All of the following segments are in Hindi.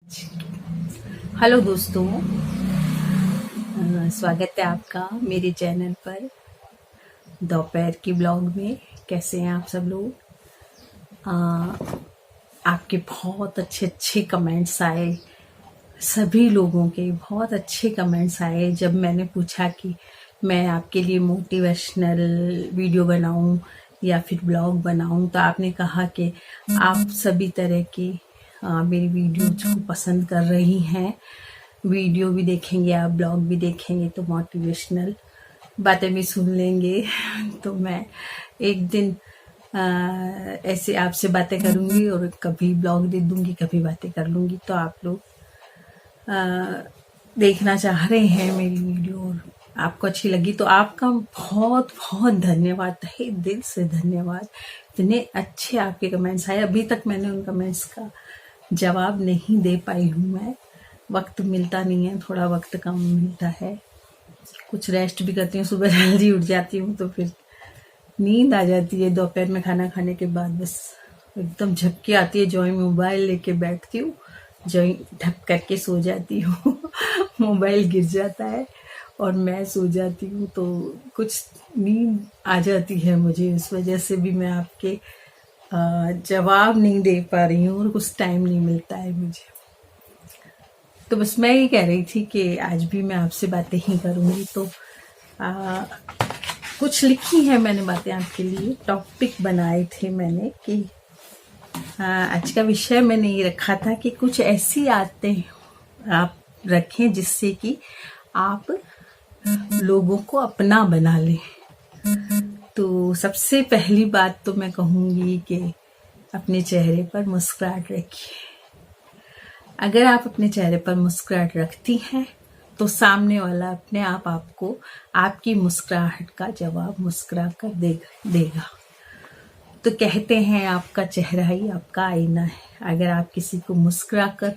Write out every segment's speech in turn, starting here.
हेलो दोस्तों, स्वागत है आपका मेरे चैनल पर दोपहर की ब्लॉग में। कैसे हैं आप सब लोग? आपके बहुत अच्छे अच्छे कमेंट्स आए, सभी लोगों के बहुत अच्छे कमेंट्स आए जब मैंने पूछा कि मैं आपके लिए मोटिवेशनल वीडियो बनाऊं या फिर ब्लॉग बनाऊं। तो आपने कहा कि आप सभी तरह की मेरी वीडियोज को पसंद कर रही हैं। वीडियो भी देखेंगे आप, ब्लॉग भी देखेंगे तो मोटिवेशनल बातें भी सुन लेंगे। तो मैं एक दिन ऐसे आपसे बातें करूंगी और कभी ब्लॉग दे दूंगी, कभी बातें कर लूंगी। तो आप लोग देखना चाह रहे हैं मेरी वीडियो और आपको अच्छी लगी तो आपका बहुत बहुत धन्यवाद, तहे दिल से धन्यवाद। इतने अच्छे आपके कमेंट्स आए। अभी तक मैंने उन कमेंट्स का जवाब नहीं दे पाई हूँ। मैं वक्त मिलता नहीं है, थोड़ा वक्त कम मिलता है। कुछ रेस्ट भी करती हूँ, सुबह जल्दी उठ जाती हूँ तो फिर नींद आ जाती है। दोपहर में खाना खाने के बाद बस एकदम झपकी आती है, जो ही मोबाइल लेके बैठती हूँ, जो ही ढप करके सो जाती हूँ। मोबाइल गिर जाता है और मैं सो जाती हूँ, तो कुछ नींद आ जाती है मुझे। इस वजह से भी मैं आपके जवाब नहीं दे पा रही हूँ और कुछ टाइम नहीं मिलता है मुझे। तो बस मैं ये कह रही थी कि आज भी मैं आपसे बातें ही करूँगी। तो कुछ लिखी है मैंने बातें आपके लिए, टॉपिक बनाए थे मैंने कि आज का विषय मैंने ये रखा था कि कुछ ऐसी आदतें आप रखें जिससे कि आप लोगों को अपना बना लें। तो सबसे पहली बात तो मैं कहूँगी कि अपने चेहरे पर मुस्कुराहट रखिए। अगर आप अपने चेहरे पर मुस्कुराहट रखती हैं तो सामने वाला अपने आप आपको आपकी मुस्कुराहट का जवाब मुस्कुरा कर देगा। तो कहते हैं आपका चेहरा ही आपका आईना है। अगर आप किसी को मुस्कुरा कर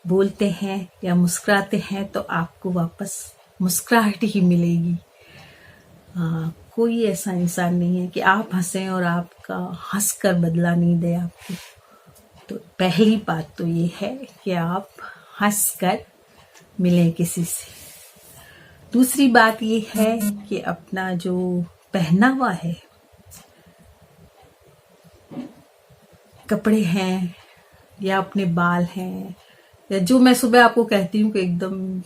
बोलते हैं या मुस्कुराते हैं तो आपको वापस मुस्कुराहट ही मिलेगी। कोई ऐसा इंसान नहीं है कि आप हंसें और आपका हंसकर बदला नहीं दे आपको। तो पहली बात तो ये है कि आप हंसकर मिलें किसी से। दूसरी बात ये है कि अपना जो पहनावा है, कपड़े हैं या अपने बाल हैं, या जो मैं सुबह आपको कहती हूँ कि एकदम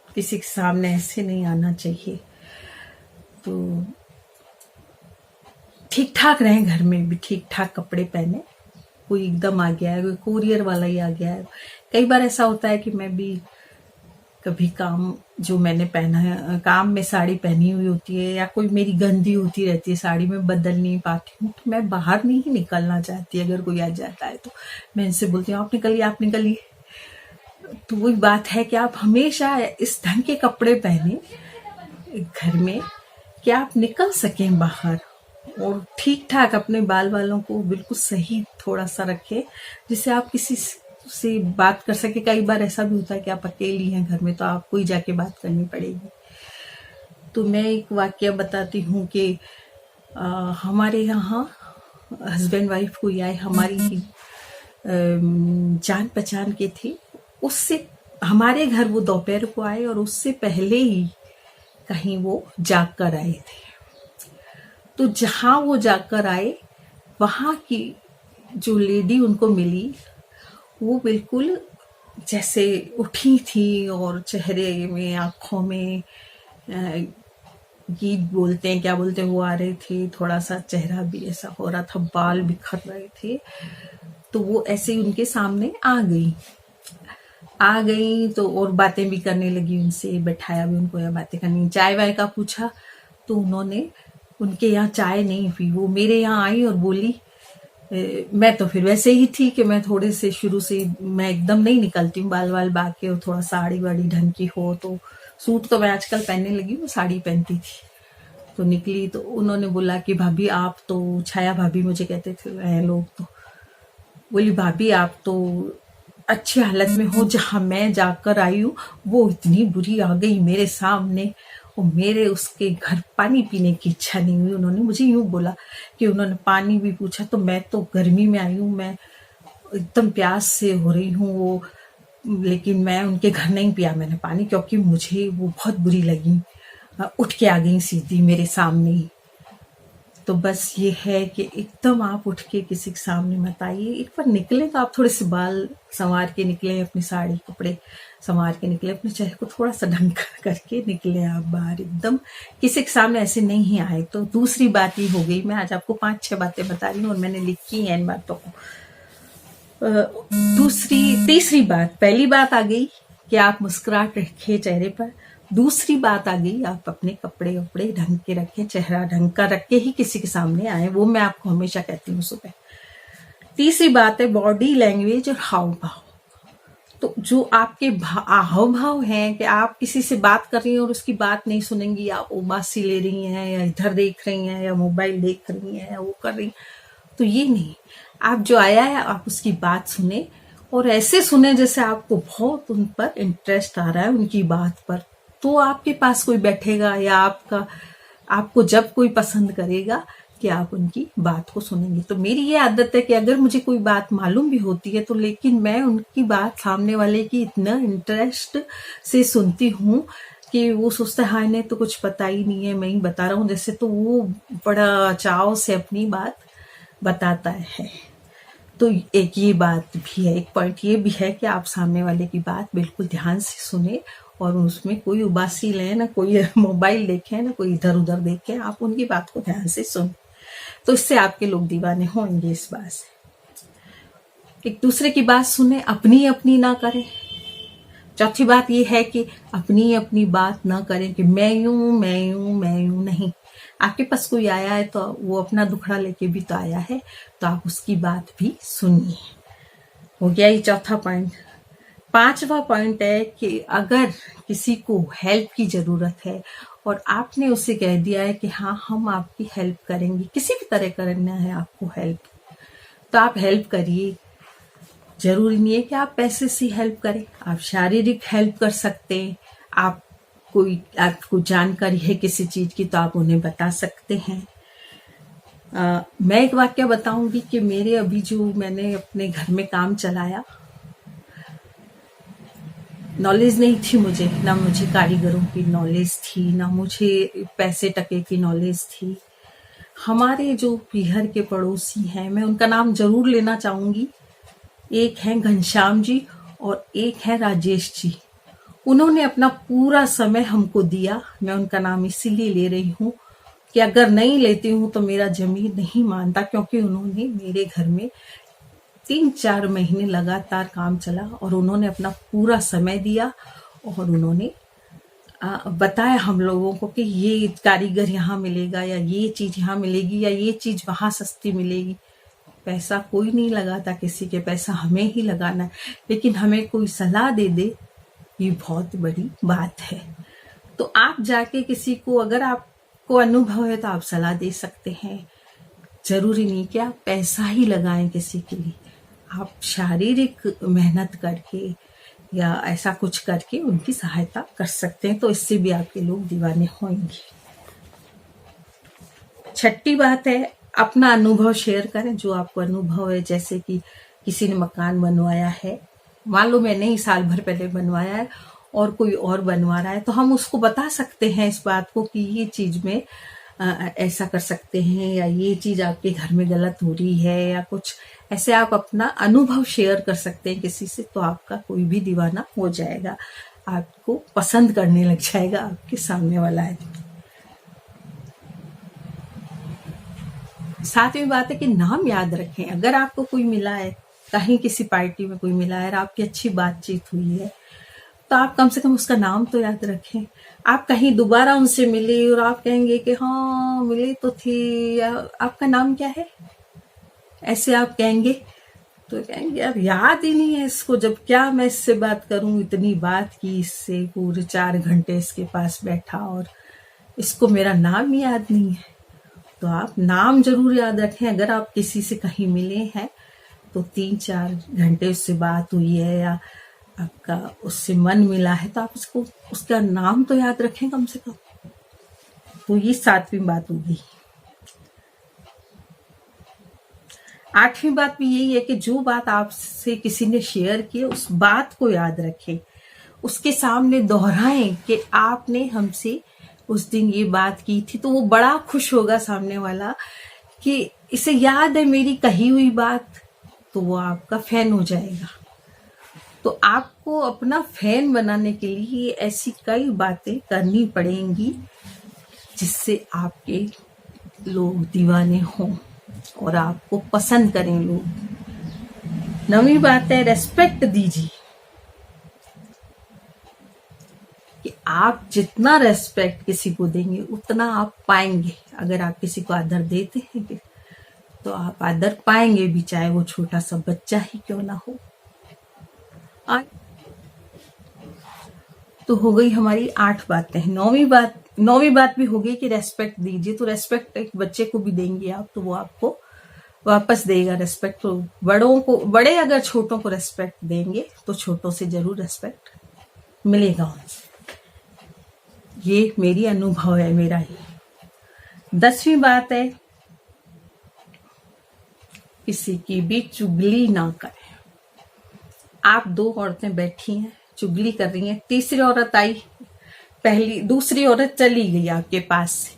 किसी के सामने ऐसे नहीं आना चाहिए। तो ठीक ठाक रहें, घर में भी ठीक ठाक कपड़े पहने। कोई एकदम आ गया है, कोई कोरियर वाला ही आ गया है। कई बार ऐसा होता है कि मैं भी कभी काम जो मैंने पहना है, काम में साड़ी पहनी हुई होती है या कोई मेरी गंदी होती रहती है साड़ी, में बदल नहीं पाती हूँ, तो मैं बाहर नहीं निकलना चाहती। अगर कोई आ जाता है तो मैं इनसे बोलती हूँ आप निकलिए, आप निकलिए। तो वही बात है कि आप हमेशा इस ढंग के कपड़े पहने घर में कि आप निकल सकें बाहर, और ठीक ठाक अपने बाल वालों को बिल्कुल सही थोड़ा सा रखें जिससे आप किसी से बात कर सके। कई बार ऐसा भी होता है कि आप अकेली हैं घर में तो आपको ही जाके बात करनी पड़ेगी। तो मैं एक वाकया बताती हूँ कि हमारे यहाँ हस्बैंड वाइफ कोई आए, हमारी ही जान पहचान के थे। उससे हमारे घर वो दोपहर को आए और उससे पहले ही कहीं वो जाग कर आए थे। तो जहाँ वो जाकर आए वहाँ की जो लेडी उनको मिली, वो बिल्कुल जैसे उठी थी और चेहरे में, आँखों में गीत बोलते हैं, क्या बोलते हैं, वो आ रहे थे। थोड़ा सा चेहरा भी ऐसा हो रहा था, बाल बिखर रहे थे। तो वो ऐसे ही उनके सामने आ गई तो और बातें भी करने लगी उनसे, बैठाया भी उनको या बातें करनी। चाय वाय का पूछा तो उन्होंने, उनके यहाँ चाय नहीं पी, वो मेरे यहाँ आई और बोली मैं तो फिर वैसे ही थी कि मैं थोड़े से शुरू से मैं एकदम नहीं निकलती हूँ, बाल वाल बाके और थोड़ा साड़ी वाड़ी ढंग की हो। तो सूट तो मैं आजकल पहनने लगी हूँ, साड़ी पहनती थी। तो निकली तो उन्होंने बोला कि भाभी आप तो, छाया भाभी मुझे कहते थे लोग, तो बोली भाभी आप तो अच्छी हालत में हो, जहाँ मैं जाकर आई हूँ वो इतनी बुरी आ गई मेरे सामने और मेरे उसके घर पानी पीने की इच्छा नहीं हुई। उन्होंने मुझे यूं बोला कि उन्होंने पानी भी पूछा तो मैं तो गर्मी में आई हूँ, मैं एकदम प्यास से हो रही हूँ। वो लेकिन मैं उनके घर नहीं पिया मैंने पानी, क्योंकि मुझे वो बहुत बुरी लगी। उठ के आ गई सीधी मेरे सामने ही। तो बस ये है कि एकदम आप उठ के किसी के सामने मत आइए। एक बार निकले तो आप थोड़े से बाल संवार के निकले, अपनी साड़ी कपड़े संवार के निकले, अपने चेहरे को थोड़ा सा ढंग करके निकले आप बाहर। एकदम किसी के सामने ऐसे नहीं आए। तो दूसरी बात ये हो गई, मैं आज आपको 5-6 बातें बता रही हूँ और मैंने लिखी हैं इन बातों को। तीसरी बात, पहली बात आ गई कि आप मुस्कुराहट रखिए चेहरे पर। दूसरी बात आ गई, आप अपने कपड़े वपड़े ढंग के रखें, चेहरा ढंग का रख के ही किसी के सामने आए। वो मैं आपको हमेशा कहती हूँ सुबह। तीसरी बात है बॉडी लैंग्वेज और हाव भाव। तो जो आपके हाव भाव हैं कि आप किसी से बात कर रही हैं और उसकी बात नहीं सुनेंगी, आप उबासी ले रही हैं या इधर देख रही हैं या मोबाइल देख रही हैं या वो कर रही हैं, तो ये नहीं। आप जो आया है आप उसकी बात सुने, और ऐसे सुने जैसे आपको बहुत उन पर इंटरेस्ट आ रहा है उनकी बात पर। तो आपके पास कोई बैठेगा या आपको जब कोई पसंद करेगा कि आप उनकी बात को सुनेंगे। तो मेरी ये आदत है कि अगर मुझे कोई बात मालूम भी होती है तो लेकिन मैं उनकी बात सामने वाले की इतना इंटरेस्ट से सुनती हूँ कि वो सोचता है हाँ इन्हें तो कुछ पता ही नहीं है, मैं ही बता रहा हूँ जैसे। तो वो बड़ा चाव से अपनी बात बताता है। तो एक ये बात भी है, एक पॉइंट ये भी है कि आप सामने वाले की बात बिल्कुल ध्यान से सुने और उसमें कोई उबासी लें ना, कोई मोबाइल देखें ना, कोई इधर उधर देखें, आप उनकी बात को ध्यान से सुन। तो इससे आपके लोग दीवाने होंगे इस बात से। एक दूसरे की बात सुने, अपनी अपनी ना करें। चौथी बात ये है कि अपनी अपनी बात ना करें कि मैं यूं मैं यूं मैं यूं नहीं। आपके पास कोई आया है तो वो अपना दुखड़ा लेके भी तो आया है, तो आप उसकी बात भी सुनिए। हो गया ये चौथा पॉइंट। पांचवा पॉइंट है कि अगर किसी को हेल्प की जरूरत है और आपने उसे कह दिया है कि हाँ हम आपकी हेल्प करेंगे, किसी भी तरह करना है आपको हेल्प, तो आप हेल्प करिए। जरूरी नहीं है कि आप पैसे से हेल्प करें, आप शारीरिक हेल्प कर सकते हैं। आपको जानकारी है किसी चीज की तो आप उन्हें बता सकते हैं। मैं एक वाक्य बताऊंगी कि मेरे अभी जो मैंने अपने घर में काम चलाया, नॉलेज नहीं थी मुझे, ना मुझे कारीगरों की नॉलेज थी, ना मुझे पैसे टके की नॉलेज थी। हमारे जो पीहर के पड़ोसी हैं, मैं उनका नाम जरूर लेना चाहूंगी। एक है घनश्याम जी और एक है राजेश जी। उन्होंने अपना पूरा समय हमको दिया। मैं उनका नाम इसीलिए ले रही हूँ कि अगर नहीं लेती हूँ तो मेरा जमीर नहीं मानता, क्योंकि उन्होंने मेरे घर में 3-4 महीने लगातार काम चला और उन्होंने अपना पूरा समय दिया और उन्होंने बताया हम लोगों को कि ये कारीगर यहाँ मिलेगा या ये चीज यहाँ मिलेगी या ये चीज वहां सस्ती मिलेगी। पैसा कोई नहीं लगाता किसी के, पैसा हमें ही लगाना है। लेकिन हमें कोई सलाह दे दे, ये बहुत बड़ी बात है। तो आप जाके किसी को, अगर आपको अनुभव है तो आप सलाह दे सकते हैं। जरूरी नहीं कि आप पैसा ही लगाएं किसी के लिए, आप शारीरिक मेहनत करके या ऐसा कुछ करके उनकी सहायता कर सकते हैं। तो इससे भी आपके लोग दीवाने होंगे। छठी बात है अपना अनुभव शेयर करें। जो आपको अनुभव है, जैसे कि किसी ने मकान बनवाया है, मान लो मैंने ही साल भर पहले बनवाया है और कोई और बनवा रहा है, तो हम उसको बता सकते हैं इस बात को कि ये चीज में ऐसा कर सकते हैं या ये चीज आपके घर में गलत हो रही है या कुछ ऐसे। आप अपना अनुभव शेयर कर सकते हैं किसी से, तो आपका कोई भी दीवाना हो जाएगा, आपको पसंद करने लग जाएगा आपके सामने वाला आदमी। सातवीं बात है कि नाम याद रखें। अगर आपको कोई मिला है, कहीं किसी पार्टी में कोई मिला है और आपकी अच्छी बातचीत हुई है, तो आप कम से कम उसका नाम तो याद रखें। आप कहीं दोबारा उनसे मिले और आप कहेंगे कि हाँ मिले तो थे, या आपका नाम क्या है, ऐसे आप कहेंगे, तो कहेंगे यार याद ही नहीं है इसको, जब क्या मैं इससे बात करूं, इतनी बात की इससे, पूरे 4 घंटे इसके पास बैठा और इसको मेरा नाम ही याद नहीं है। तो आप नाम जरूर याद रखें। अगर आप किसी से कहीं मिले हैं तो 3-4 घंटे उससे बात हुई है या आपका उससे मन मिला है, तो आप उसको उसका नाम तो याद रखें कम से कम। तो ये 7वीं बात होगी। 8वीं बात भी यही है कि जो बात आपसे किसी ने शेयर की उस बात को याद रखें, उसके सामने दोहराएं कि आपने हमसे उस दिन ये बात की थी, तो वो बड़ा खुश होगा सामने वाला कि इसे याद है मेरी कही हुई बात, तो वो आपका फैन हो जाएगा। तो आपको अपना फैन बनाने के लिए ऐसी कई बातें करनी पड़ेंगी जिससे आपके लोग दीवाने हों और आपको पसंद करें लोग। 9वीं बात है रेस्पेक्ट दीजिए, कि आप जितना रेस्पेक्ट किसी को देंगे उतना आप पाएंगे। अगर आप किसी को आदर देते हैं तो आप आदर पाएंगे भी, चाहे वो छोटा सा बच्चा ही क्यों ना हो। तो हो गई हमारी 8 बातें। 9वीं बात भी हो गई कि रेस्पेक्ट दीजिए। तो रेस्पेक्ट एक बच्चे को भी देंगे आप तो वो आपको वापस देगा रेस्पेक्ट। तो बड़े अगर छोटों को रेस्पेक्ट देंगे तो छोटों से जरूर रेस्पेक्ट मिलेगा उनसे। ये मेरी अनुभव है, मेरा ही। 10वीं बात है किसी की भी चुगली ना करें। आप 2 औरतें बैठी हैं, चुगली कर रही हैं, तीसरी औरत आई, दूसरी औरत चली गई आपके पास से,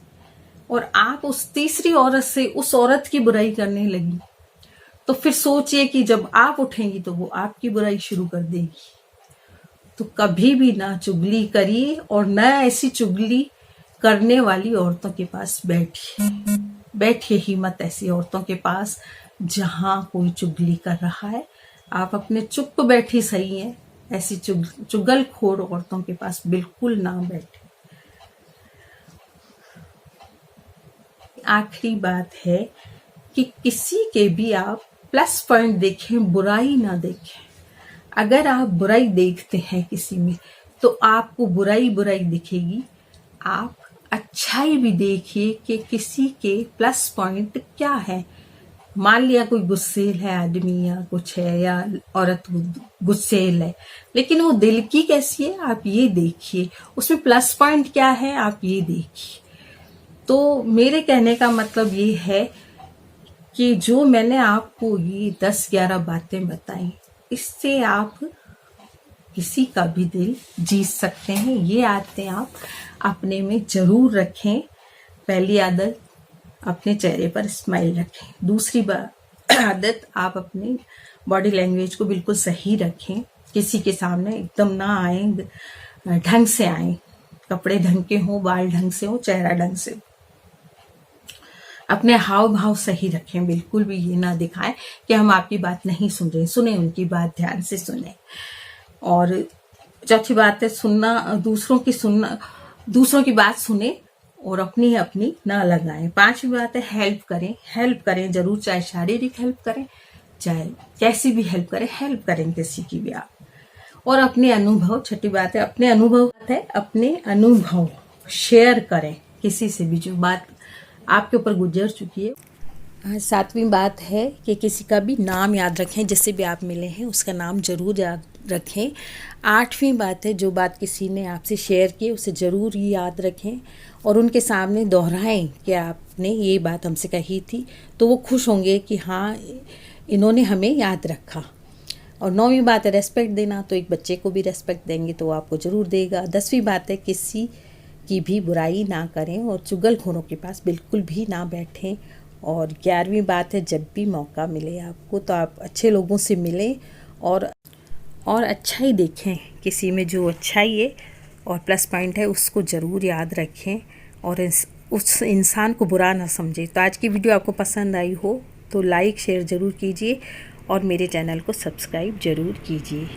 और आप उस तीसरी औरत से उस औरत की बुराई करने लगी, तो फिर सोचिए कि जब आप उठेंगी तो वो आपकी बुराई शुरू कर देगी। तो कभी भी ना चुगली करिए और ना ऐसी चुगली करने वाली औरतों के पास बैठिए ही मत ऐसी औरतों के पास जहां कोई चुगली कर रहा है। आप अपने चुप बैठी सही हैं, ऐसी चुगलखोर औरतों के पास बिल्कुल ना बैठे। आखिरी बात है कि किसी के भी आप प्लस पॉइंट देखें, बुराई ना देखें। अगर आप बुराई देखते हैं किसी में तो आपको बुराई दिखेगी। आप अच्छाई भी देखिए कि किसी के प्लस पॉइंट क्या है। मान लिया कोई गुस्सेल है आदमी या कुछ है, या औरत गुस्सेल है, लेकिन वो दिल की कैसी है आप ये देखिए, उसमें प्लस पॉइंट क्या है आप ये देखिए। तो मेरे कहने का मतलब ये है कि जो मैंने आपको ये 10-11 बातें बताई, इससे आप किसी का भी दिल जीत सकते हैं। ये आदतें आप अपने में जरूर रखें। पहली आदत, अपने चेहरे पर स्माइल रखें। दूसरी आदत, आप अपनी बॉडी लैंग्वेज को बिल्कुल सही रखें। किसी के सामने एकदम ना आए, ढंग से आए, कपड़े ढंग के हों, बाल ढंग से हो, चेहरा ढंग से हो। अपने हाव भाव सही रखें, बिल्कुल भी ये ना दिखाएं कि हम आपकी बात नहीं सुन रहे। सुने उनकी बात, ध्यान से सुने। और चौथी बात है दूसरों की बात सुने और अपनी ना लगाएं। 5वीं बात है हेल्प करें जरूर, चाहे शारीरिक हेल्प करें, चाहे कैसी भी हेल्प करें किसी की भी आप। और अपने अनुभव, छठी बात है अपने अनुभव शेयर करें किसी से भी जो बात आपके ऊपर गुजर चुकी है। 7वीं बात है कि किसी का भी नाम याद रखें, जिससे भी आप मिले हैं उसका नाम जरूर याद रखें। 8वीं बात है जो बात किसी ने आपसे शेयर की उसे ज़रूर याद रखें और उनके सामने दोहराएं कि आपने ये बात हमसे कही थी, तो वो खुश होंगे कि हाँ इन्होंने हमें याद रखा। और 9वीं बात है रेस्पेक्ट देना, तो एक बच्चे को भी रेस्पेक्ट देंगे तो वो आपको ज़रूर देगा। 10वीं बात है किसी की भी बुराई ना करें और चुगलखोरों के पास बिल्कुल भी ना बैठें। और 11वीं बात है जब भी मौका मिले आपको तो आप अच्छे लोगों से मिलें और अच्छाई देखें किसी में, जो अच्छाई है और प्लस पॉइंट है उसको ज़रूर याद रखें और उस इंसान को बुरा ना समझें। तो आज की वीडियो आपको पसंद आई हो तो लाइक शेयर ज़रूर कीजिए और मेरे चैनल को सब्सक्राइब ज़रूर कीजिए।